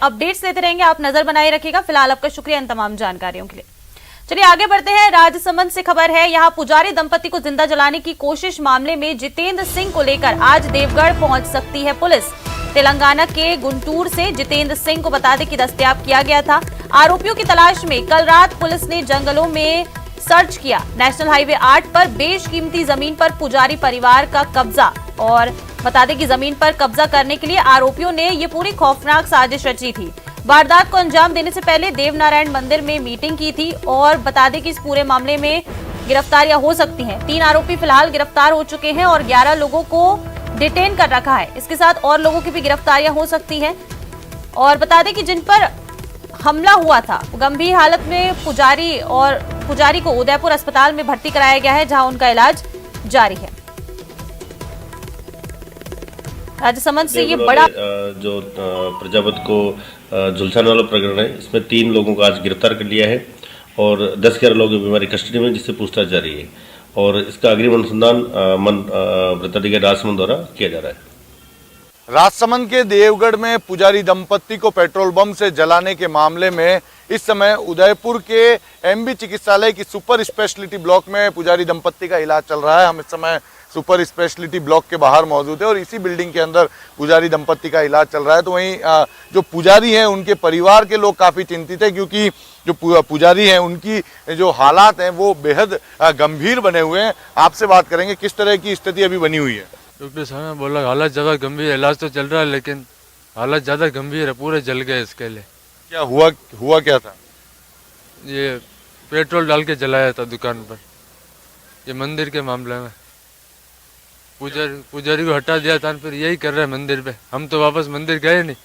Updates लेते रहेंगे, आप नजर बनाए रखिएगा। फिलहाल आपका शुक्रिया इन तमाम जानकारियों के लिए। चलिए आगे बढ़ते हैं। राजसमंद से खबर है, यहां पुजारी दंपति को जिंदा जलाने की कोशिश मामले में जितेंद्र सिंह को लेकर आज देवगढ़ पहुंच सकती है पुलिस। तेलंगाना के गुंटूर से जितेंद्र सिंह को बता दें कि दस्तयाब किया गया था। आरोपियों की तलाश में कल रात पुलिस ने जंगलों में सर्च किया। नेशनल हाईवे 8 पर बेशकीमती जमीन पर पुजारी परिवार का कब्जा, और बता दें कि जमीन पर कब्जा करने के लिए आरोपियों ने ये पूरी खौफनाक साजिश रची थी। वारदात को अंजाम देने से पहले देवनारायण मंदिर में मीटिंग की थी, और बता दें कि इस पूरे मामले में गिरफ्तारियां हो सकती हैं। 3 आरोपी फिलहाल गिरफ्तार हो चुके हैं और 11 लोगों को डिटेन कर रखा है। इसके साथ और लोगों की भी गिरफ्तारियां हो सकती हैं। और बता दें कि जिन पर हमला हुआ था गंभीर हालत में पुजारी को उदयपुर अस्पताल में भर्ती कराया गया है, जहां उनका इलाज जारी है। राजसमंद से ये बड़ा जो प्रजापति को झुलसाने वाला प्रकरण है, इसमें 3 लोगों को आज गिरफ्तार कर लिया है और 10-11 लोग हमारी कस्टडी में, जिससे पूछताछ जारी है और इसका अग्रिम अनुसंधान वृत्ताधिकारी राजसमंद द्वारा किया जा रहा है। राजसमंद के देवगढ़ में पुजारी दंपत्ति को पेट्रोल बम से जलाने के मामले में इस समय उदयपुर के एमबी चिकित्सालय की सुपर स्पेशलिटी ब्लॉक में पुजारी दंपत्ति का इलाज चल रहा है। हम इस समय सुपर स्पेशलिटी ब्लॉक के बाहर मौजूद है और इसी बिल्डिंग के अंदर पुजारी दंपत्ति का इलाज चल रहा है। तो वहीं जो पुजारी हैं उनके परिवार के लोग काफ़ी चिंतित है, क्योंकि जो पुजारी हैं उनकी जो हालात हैं वो बेहद गंभीर बने हुए हैं। आपसे बात करेंगे किस तरह की स्थिति अभी बनी हुई है। डॉक्टर साहब ने बोला हालत ज़्यादा गंभीर है, इलाज तो चल रहा है लेकिन हालत ज़्यादा गंभीर है, पूरे जल गए इसके लिए। क्या हुआ क्या था? ये पेट्रोल डाल के जलाया था दुकान पर, ये मंदिर के मामले में। पुजारी को हटा दिया था, फिर यही कर रहे हैं मंदिर पे। हम तो वापस मंदिर गए नहीं,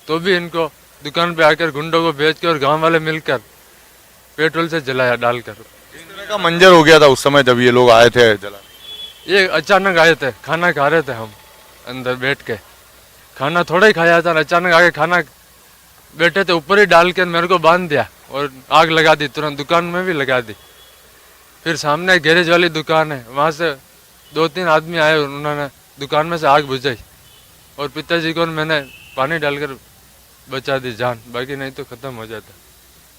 तो भी इनको दुकान पे आकर गुंडों को भेज के और गाँव वाले मिलकर पेट्रोल से जलाया डालकर। किस तरह का मंजर हो गया था उस समय जब ये लोग आए थे जला? ये अचानक आए थे, खाना खा रहे थे हम अंदर बैठ के, खाना थोड़ा ही खाया था, अचानक आके खाना बैठे थे ऊपर ही डाल के मेरे को बांध दिया और आग लगा दी, तुरंत दुकान में भी लगा दी। फिर सामने गैरेज वाली दुकान है, वहाँ से 2-3 आदमी आए, उन्होंने दुकान में से आग बुझाई और पिताजी को मैंने पानी डालकर बचा दी जान, बाकी नहीं तो खत्म हो जाता।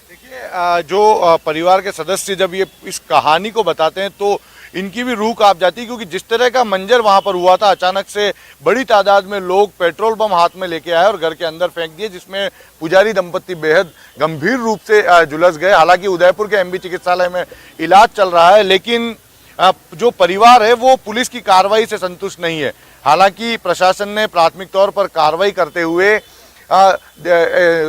देखिए जो परिवार के सदस्य जब ये इस कहानी को बताते हैं तो इनकी भी रूह कांप जाती है, क्योंकि जिस तरह का मंजर वहां पर हुआ था, अचानक से बड़ी तादाद में लोग पेट्रोल बम हाथ में लेके आए और घर के अंदर फेंक दिए, जिसमें पुजारी दंपत्ति बेहद गंभीर रूप से झुलस गए। हालांकि उदयपुर के एमबी चिकित्सालय में इलाज चल रहा है, लेकिन जो परिवार है वो पुलिस की कार्रवाई से संतुष्ट नहीं है। हालांकि प्रशासन ने प्राथमिक तौर पर कार्रवाई करते हुए वहाँ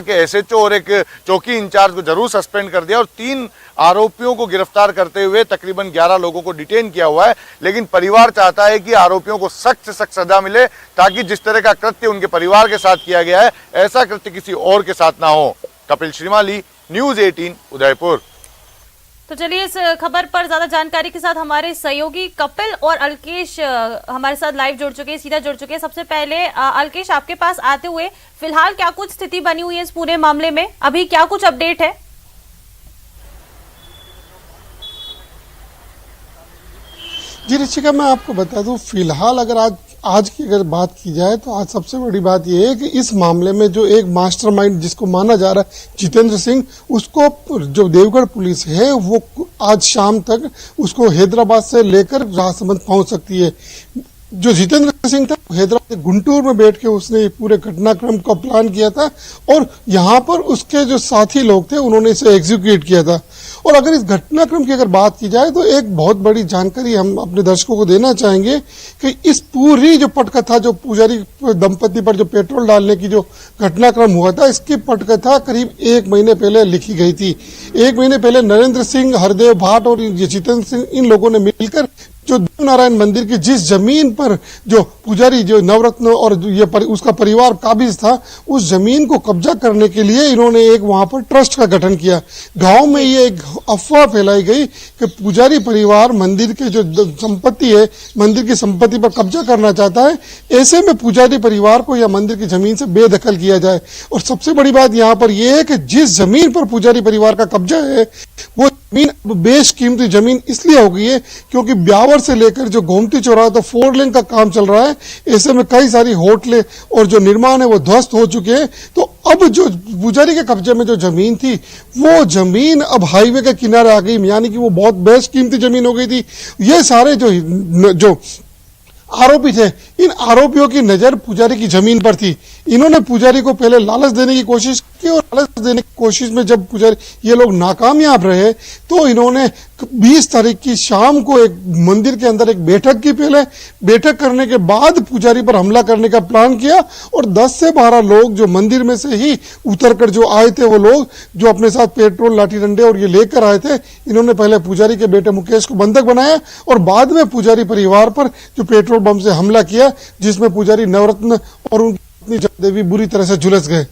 के एसएचओ और एक चौकी इंचार्ज को जरूर सस्पेंड कर दिया और 3 आरोपियों को गिरफ्तार करते हुए तकरीबन 11 लोगों को डिटेन किया हुआ है। लेकिन परिवार चाहता है कि आरोपियों को सख्त से सख्त सजा मिले, ताकि जिस तरह का कृत्य उनके परिवार के साथ किया गया है, ऐसा कृत्य किसी और के साथ ना हो। कपिल श्रीमाली, न्यूज़ 18 उदयपुर। तो चलिए इस खबर पर ज्यादा जानकारी के साथ हमारे सहयोगी कपिल और अलकेश हमारे साथ लाइव जुड़ चुके हैं, सीधा जुड़ चुके हैं। सबसे पहले अलकेश, आपके पास आते हुए फिलहाल क्या कुछ स्थिति बनी हुई है इस पूरे मामले में, अभी क्या कुछ अपडेट है? जी ऋषिका, मैं आपको बता दूं, फिलहाल अगर आज की अगर बात की जाए तो आज सबसे बड़ी बात यह है कि इस मामले में जो एक मास्टरमाइंड जिसको माना जा रहा है जितेंद्र सिंह, उसको जो देवगढ़ पुलिस है वो आज शाम तक उसको हैदराबाद से लेकर राजसमंद पहुंच सकती है। जो जितेंद्र सिंह था हैदराबाद गुंटूर में बैठ के उसने पूरे घटनाक्रम का प्लान किया था और यहाँ पर उसके जो साथी लोग थे उन्होंने इसे एग्जीक्यूट किया था। और अगर इस घटनाक्रम की अगर बात की जाए तो एक बहुत बड़ी जानकारी हम अपने दर्शकों को देना चाहेंगे कि इस पूरी जो पटकथा, जो पुजारी दंपति पर जो पेट्रोल डालने की जो घटनाक्रम हुआ था, इसकी पटकथा करीब 1 महीने पहले लिखी गई थी। 1 महीने पहले नरेंद्र सिंह, हरदेव भाट और जितेंद्र सिंह, इन लोगों ने मिलकर जो देवनारायण मंदिर की जिस जमीन पर जो पुजारी जो नवरत्न और ये उसका परिवार काबिज था, उस जमीन को कब्जा करने के लिए इन्होंने एक वहां पर ट्रस्ट का गठन किया। गांव में ये एक अफवाह फैलाई गई कि पुजारी परिवार मंदिर के जो संपत्ति है, मंदिर की संपत्ति पर कब्जा करना चाहता है, ऐसे में पुजारी परिवार को या मंदिर की जमीन से बेदखल किया जाए। और सबसे बड़ी बात यहाँ पर यह है कि जिस जमीन पर पुजारी परिवार का कब्जा है वो जमीन बेशकीमती जमीन इसलिए हो गई है क्योंकि ब्यावर से लेकर जो गोमती चौराहा तो 4 लेन का काम चल रहा है। ऐसे में कई सारी होटलें और जो निर्माण है वो ध्वस्त हो चुके हैं। तो अब जो पुजारी के कब्जे में जो जमीन थी वो जमीन अब हाईवे के किनारे आ गई, यानी कि वो बहुत बेशकीमती जमीन हो गई थी। ये सारे जो आरोपी थे, इन आरोपियों की नजर पुजारी की जमीन पर थी। इन्होंने पुजारी को पहले लालच देने की कोशिश की और लालच देने की कोशिश में जब पुजारी ये लोग नाकामयाब रहे तो इन्होंने 20 तारीख की शाम को एक मंदिर के अंदर एक बैठक की। पहले बैठक करने के बाद पुजारी पर हमला करने का प्लान किया और 10 से 12 लोग जो मंदिर में से ही उतरकर जो आए थे, वो लोग जो अपने साथ पेट्रोल, लाठी डंडे और ये लेकर आए थे, इन्होंने पहले पुजारी के बेटे मुकेश को बंधक बनाया और बाद में पुजारी परिवार पर जो पेट्रोल बम से हमला किया, जिसमें पुजारी नवरत्न और उनकी पत्नी जयदेवी बुरी तरह से झुलस गए।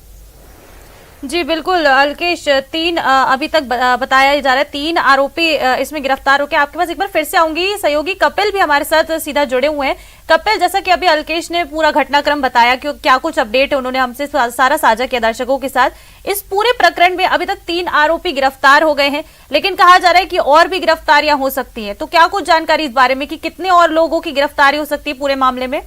जी बिल्कुल अल्केश, 3 अभी तक बताया जा रहा है 3 आरोपी इसमें गिरफ्तार हो गए। आपके पास एक बार फिर से आऊंगी, सहयोगी कपिल भी हमारे साथ सीधा जुड़े हुए हैं। कपिल, जैसा कि अभी अल्केश ने पूरा घटनाक्रम बताया कि क्या कुछ अपडेट है, उन्होंने हमसे सारा साझा किया दर्शकों के साथ। इस पूरे प्रकरण में अभी तक 3 आरोपी गिरफ्तार हो गए हैं, लेकिन कहा जा रहा है कि और भी गिरफ्तारियां हो सकती है। तो क्या कुछ जानकारी इस बारे में कि कितने और लोगों की गिरफ्तारी हो सकती है पूरे मामले में?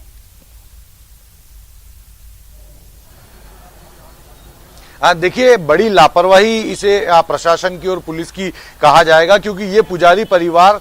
देखिए, बड़ी लापरवाही इसे प्रशासन की और पुलिस की कहा जाएगा, क्योंकि ये पुजारी परिवार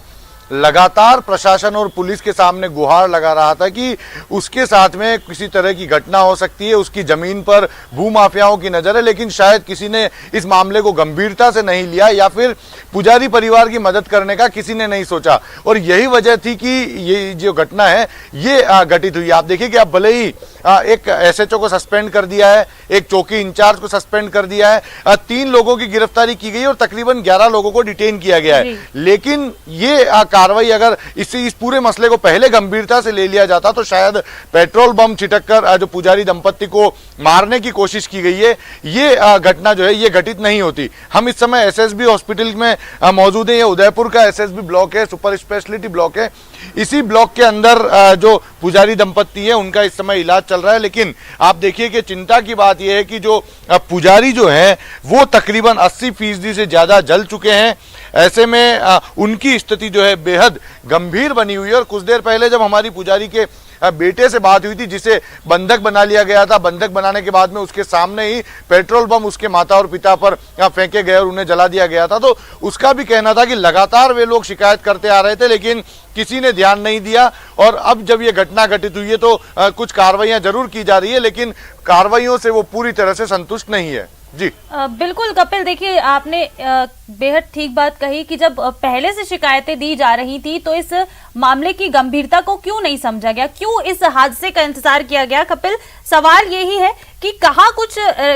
लगातार प्रशासन और पुलिस के सामने गुहार लगा रहा था कि उसके साथ में किसी तरह की घटना हो सकती है, उसकी जमीन पर भूमाफियाओं की नजर है, लेकिन शायद किसी ने इस मामले को गंभीरता से नहीं लिया या फिर पुजारी परिवार की मदद करने का किसी ने नहीं सोचा। और यही वजह थी कि ये जो घटना है ये घटित हुई। आप देखिए कि अब भले ही एक एसएचओ को सस्पेंड कर दिया है, एक चौकी इंचार्ज को सस्पेंड कर दिया है, 3 लोगों की गिरफ्तारी की गई और तकरीबन 11 लोगों को डिटेन किया गया है, लेकिन ये कार्रवाई अगर इस पूरे मसले को पहले गंभीरता से ले लिया जाता तो शायद पेट्रोल बम छिटककर जो पुजारी दंपत्ति को मारने की कोशिश की गई है, ये घटना जो है ये घटित नहीं होती। हम इस समय एसएसबी हॉस्पिटल में मौजूद है। ये उदयपुर का एसएसबी ब्लॉक है, सुपर स्पेशलिटी ब्लॉक है। इसी ब्लॉक के अंदर जो पुजारी दंपत्ति है उनका इस समय इलाज चल रहा है। लेकिन आप देखिए कि चिंता की बात यह है कि जो पुजारी जो है वो तकरीबन 80% से ज्यादा जल चुके हैं। ऐसे में उनकी स्थिति जो है बेहद गंभीर बनी हुई है। और कुछ देर पहले जब हमारी पुजारी के बेटे से बात हुई थी, जिसे बंधक बना लिया गया था, बंधक बनाने के बाद में उसके सामने ही पेट्रोल बम उसके माता और पिता पर फेंके गए और उन्हें जला दिया गया था, तो उसका भी कहना था कि लगातार वे लोग शिकायत करते आ रहे थे लेकिन किसी ने ध्यान नहीं दिया। और अब जब ये घटना घटित हुई है तो कुछ कार्रवाइयां जरूर की जा रही है, लेकिन कार्रवाइयों से वो पूरी तरह से संतुष्ट नहीं है। जी बिल्कुल कपिल, देखिए आपने बेहद ठीक बात कही कि जब पहले से शिकायतें दी जा रही थी तो इस मामले की गंभीरता को क्यों नहीं समझा गया, क्यों इस हादसे का इंतजार किया गया? कपिल, सवाल यही है कि कहाँ कुछ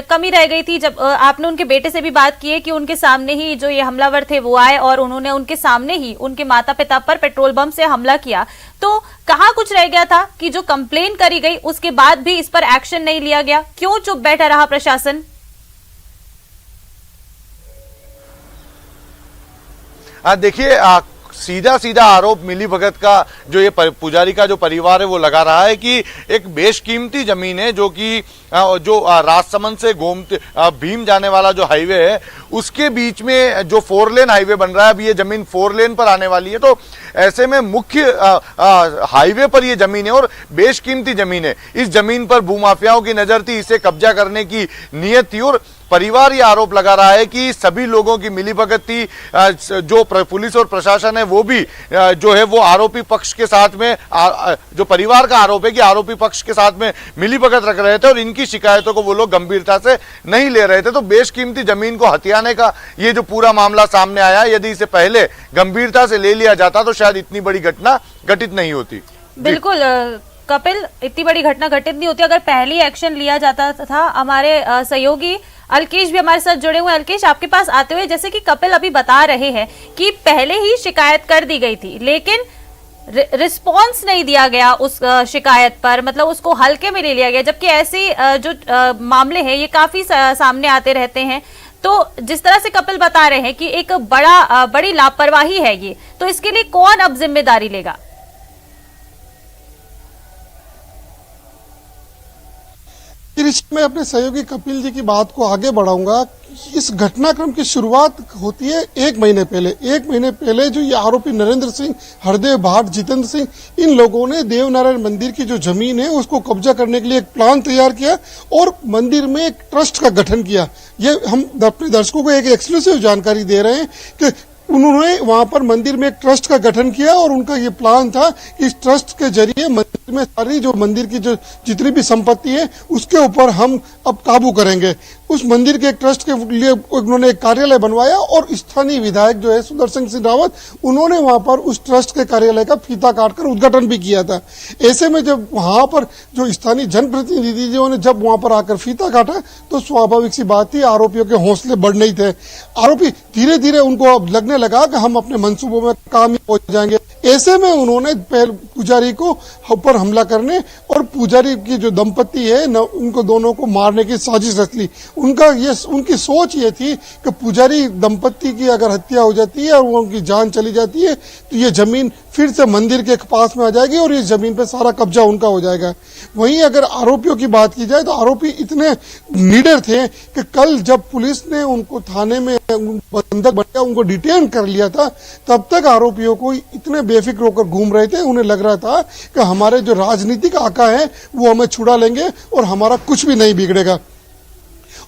कमी रह गई थी? जब आपने उनके बेटे से भी बात की है कि उनके सामने ही जो ये हमलावर थे वो आए और उन्होंने उनके सामने ही उनके माता पिता पर पेट्रोल बम से हमला किया, तो कहाँ कुछ रह गया था कि जो कंप्लेन करी गई उसके बाद भी इस पर एक्शन नहीं लिया गया? क्यों चुप बैठा रहा प्रशासन? देखिए, सीधा सीधा आरोप मिलीभगत का जो ये पुजारी का जो परिवार है वो लगा रहा है कि एक बेशकीमती जमीन है जो कि जो राजसमंद से गोमती भीम जाने वाला जो हाईवे है उसके बीच में जो 4 लेन हाईवे बन रहा है, अब ये जमीन 4 लेन पर आने वाली है। तो ऐसे में मुख्य हाईवे पर ये जमीन है और बेशकीमती जमीन है। इस जमीन पर भूमाफियाओं की नजर थी, इसे कब्जा करने की नीयत थी और परिवार ये आरोप लगा रहा है कि सभी लोगों की मिलीभगत थी। जो पुलिस और प्रशासन है वो भी जो है वो आरोपी पक्ष के साथ में जो परिवार का आरोप है कि आरोपी पक्ष के साथ में मिलीभगत रख रहे थे और इनकी शिकायतों को वो लोग गंभीरता से नहीं ले रहे थे। तो बेशकीमती जमीन को हथियाने का ये जो पूरा मामला सामने आया, यदि इसे पहले गंभीरता से ले लिया जाता तो शायद इतनी बड़ी घटना घटित नहीं होती। बिल्कुल कपिल, इतनी बड़ी घटना घटित नहीं होती अगर पहले ही एक्शन लिया जाता था। हमारे सहयोगी अल्केश भी हमारे साथ जुड़े हुए हैं। अल्केश, आपके पास आते हुए जैसे कि कपिल अभी बता रहे हैं कि पहले ही शिकायत कर दी गई थी लेकिन रिस्पॉन्स नहीं दिया गया उस शिकायत पर, मतलब उसको हल्के में ले लिया गया, जबकि ऐसे जो मामले हैं ये काफी सामने आते रहते हैं। तो जिस तरह से कपिल बता रहे हैं कि एक बड़ी लापरवाही है ये, तो इसके लिए कौन अब जिम्मेदारी लेगा? मैं अपने सहयोगी कपिल जी की बात को आगे बढ़ाऊंगा। इस घटनाक्रम की शुरुआत होती है 1 महीने पहले। 1 महीने पहले जो ये आरोपी नरेंद्र सिंह, हरदेव भाट, जितेंद्र सिंह, इन लोगों ने देवनारायण मंदिर की जो जमीन है उसको कब्जा करने के लिए एक प्लान तैयार किया और मंदिर में एक ट्रस्ट का गठन किया। ये हम अपने दर्शकों को एक एक्सक्लूसिव जानकारी दे रहे हैं कि उन्होंने वहां पर मंदिर में एक ट्रस्ट का गठन किया और उनका ये प्लान था कि इस ट्रस्ट के जरिए मंदिर में सारी जो मंदिर की जो जितनी भी संपत्ति है उसके ऊपर हम अब काबू करेंगे। उस मंदिर के एक ट्रस्ट के लिए उन्होंने एक कार्यालय बनवाया और स्थानीय विधायक जो है सुदर्शन सिंह रावत, उन्होंने वहां पर उस ट्रस्ट के कार्यालय का फीता काटकर उद्घाटन भी किया था। ऐसे में जब वहां पर जो स्थानीय जनप्रतिनिधियों ने जब वहां पर आकर फीता काटा तो स्वाभाविक सी बात थी, आरोपियों के हौसले बढ़ नहीं थे। आरोपी धीरे धीरे उनको अब लगने लगा कि हम अपने मंसूबों में कामयाब हो जाएंगे। ऐसे में उन्होंने पुजारी को ऊपर हमला करने और पुजारी की जो दंपति है उनको दोनों को मारने की साजिश रच ली। उनकी सोच ये थी कि पुजारी दंपति की अगर हत्या हो जाती है और उनकी जान चली जाती है तो ये जमीन फिर से मंदिर के पास में आ जाएगी और इस जमीन पे सारा कब्जा उनका हो जाएगा। वहीं अगर आरोपियों की बात की जाए तो आरोपी इतने निडर थे कि कल जब पुलिस ने उनको थाने में बंधक बनाया, उनको डिटेन कर लिया था, तब तक आरोपियों को इतने बेफिक्र होकर घूम रहे थे। उन्हें लग रहा था कि हमारे जो राजनीतिक आका है वो हमें छुड़ा लेंगे और हमारा कुछ भी नहीं बिगड़ेगा।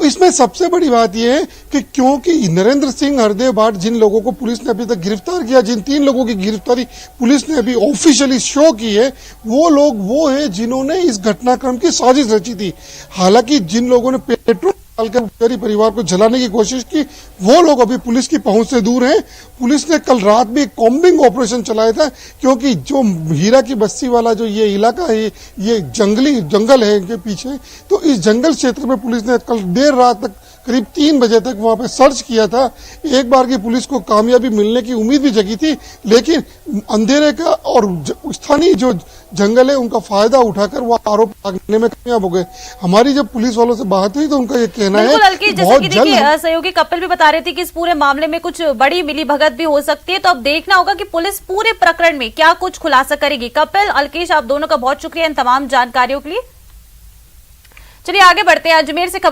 इसमें सबसे बड़ी बात यह है कि क्योंकि नरेंद्र सिंह, हरदेव भाट, जिन लोगों को पुलिस ने अभी तक गिरफ्तार किया, जिन 3 लोगों की गिरफ्तारी पुलिस ने अभी ऑफिशियली शो की है, वो लोग वो है जिन्होंने इस घटनाक्रम की साजिश रची थी। हालांकि जिन लोगों ने पेट्रोल डालकर पुजारी परिवार को जलाने की कोशिश की, वो लोग अभी पुलिस की पहुंच से दूर हैं। पुलिस ने कल रात भी एक कॉम्बिंग ऑपरेशन चलाया था क्योंकि जो हीरा की बस्ती वाला जो ये इलाका है, ये जंगल है इनके पीछे, तो इस जंगल क्षेत्र में पुलिस ने कल देर रात तक करीब 3 बजे तक वहां पे सर्च किया था। एक बार की पुलिस को कामयाबी मिलने की उम्मीद भी जगी थी, लेकिन अंधेरे का और स्थानीय जो जंगल है उनका फायदा उठाकर वो आरोप भागने में कामयाब हो गए। हमारी जब पुलिस वालों से बात हुई तो उनका ये कहना है बहुत जल्द। सहयोगी कपिल भी बता रहे थे कि इस पूरे मामले में कुछ बड़ी मिलीभगत भी हो सकती है, तो अब देखना होगा कि पुलिस पूरे प्रकरण में क्या कुछ खुलासा करेगी। कपिल, अलकेश, आप दोनों का बहुत शुक्रिया इन तमाम जानकारियों के लिए। चलिए आगे बढ़ते हैं। अजमेर से खबर